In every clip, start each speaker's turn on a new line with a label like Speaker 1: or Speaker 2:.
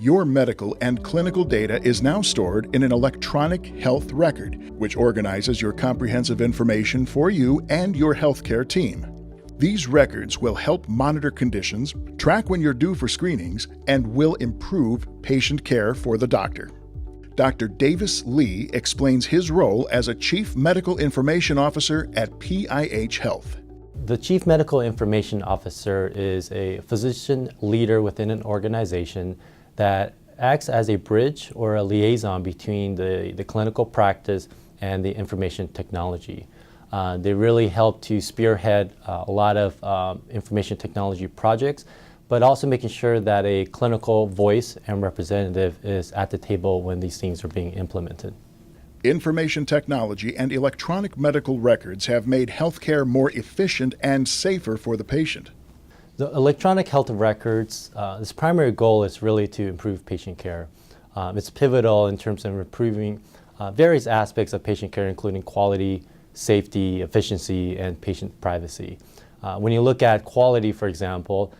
Speaker 1: Your medical and clinical data is now stored in an electronic health record, which organizes your comprehensive information for you and your healthcare team. These records will help monitor conditions, track when you're due for screenings, and will improve patient care for the doctor. Dr. Davis Lee explains his role as a Chief Medical Information Officer at PIH Health.
Speaker 2: The Chief Medical Information Officer is a physician leader within an organization that acts as a bridge or a liaison between the clinical practice and the information technology. They really help to spearhead a lot of information technology projects, but also making sure that a clinical voice and representative is at the table when these things are being implemented.
Speaker 1: Information technology and electronic medical records have made healthcare more efficient and safer for the patient.
Speaker 2: The electronic health records, its primary goal is really to improve patient care. It's pivotal in terms of improving various aspects of patient care, including quality, safety, efficiency, and patient privacy. When you look at quality, for example,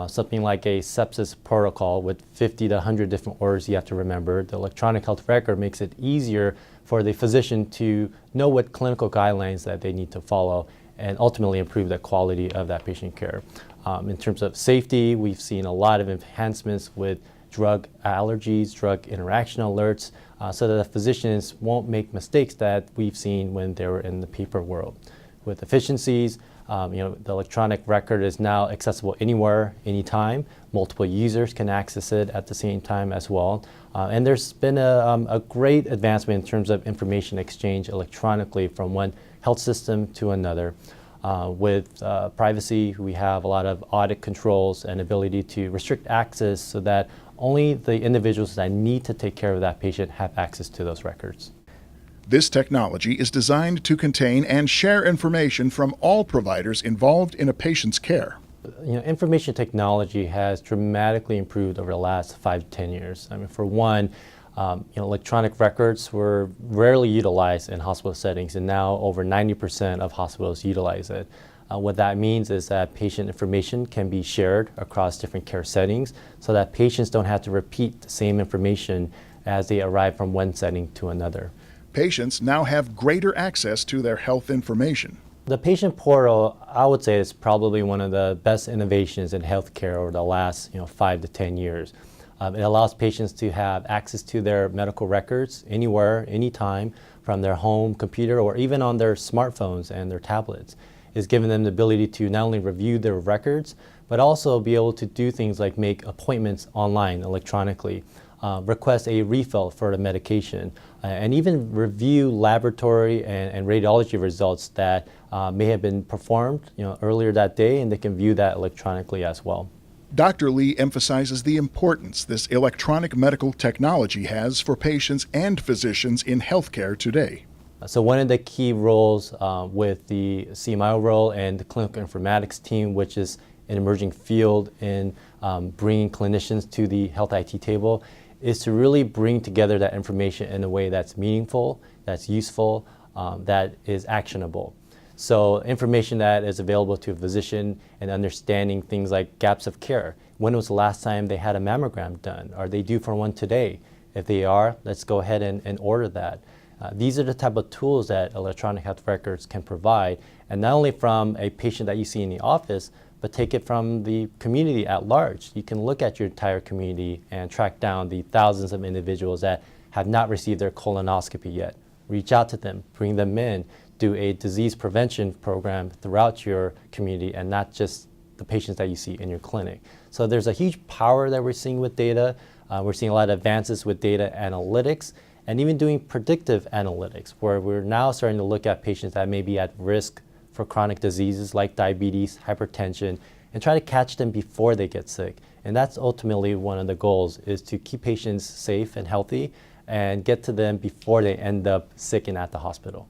Speaker 2: something like a sepsis protocol with 50 to 100 different orders you have to remember, the electronic health record makes it easier for the physician to know what clinical guidelines that they need to follow and ultimately improve the quality of that patient care. In terms of safety, we've seen a lot of enhancements with drug allergies, drug interaction alerts, so that the physicians won't make mistakes that we've seen when they were in the paper world. With efficiencies, the electronic record is now accessible anywhere, anytime. Multiple users can access it at the same time as well. And there's been a great advancement in terms of information exchange electronically from one health system to another. With privacy, we have a lot of audit controls and ability to restrict access so that only the individuals that need to take care of that patient have access to those records.
Speaker 1: This technology is designed to contain and share information from all providers involved in a patient's care.
Speaker 2: Information technology has dramatically improved over the last 5 to 10 years. I mean, for one, electronic records were rarely utilized in hospital settings, and now over 90% of hospitals utilize it. What that means is that patient information can be shared across different care settings so that patients don't have to repeat the same information as they arrive from one setting to another.
Speaker 1: Patients now have greater access to their health information.
Speaker 2: The patient portal, I would say, is probably one of the best innovations in healthcare over the last 5 to 10 years. It allows patients to have access to their medical records anywhere, anytime, from their home computer or even on their smartphones and their tablets. It's given them the ability to not only review their records, but also be able to do things like make appointments online electronically, request a refill for the medication, and even review laboratory and radiology results that may have been performed earlier that day, and they can view that electronically as well.
Speaker 1: Dr. Lee emphasizes the importance this electronic medical technology has for patients and physicians in healthcare today.
Speaker 2: So one of the key roles with the CMIO role and the clinical informatics team, which is an emerging field in bringing clinicians to the health IT table, is to really bring together that information in a way that's meaningful, that's useful, that is actionable. So information that is available to a physician and understanding things like gaps of care. When was the last time they had a mammogram done? Are they due for one today? If they are, let's go ahead and order that. These are the type of tools that electronic health records can provide, and not only from a patient that you see in the office, but take it from the community at large. You can look at your entire community and track down the thousands of individuals that have not received their colonoscopy yet. Reach out to them, bring them in, do a disease prevention program throughout your community and not just the patients that you see in your clinic. So there's a huge power that we're seeing with data. We're seeing a lot of advances with data analytics and even doing predictive analytics, where we're now starting to look at patients that may be at risk for chronic diseases like diabetes, hypertension, and try to catch them before they get sick. And that's ultimately one of the goals, is to keep patients safe and healthy and get to them before they end up sick and at the hospital.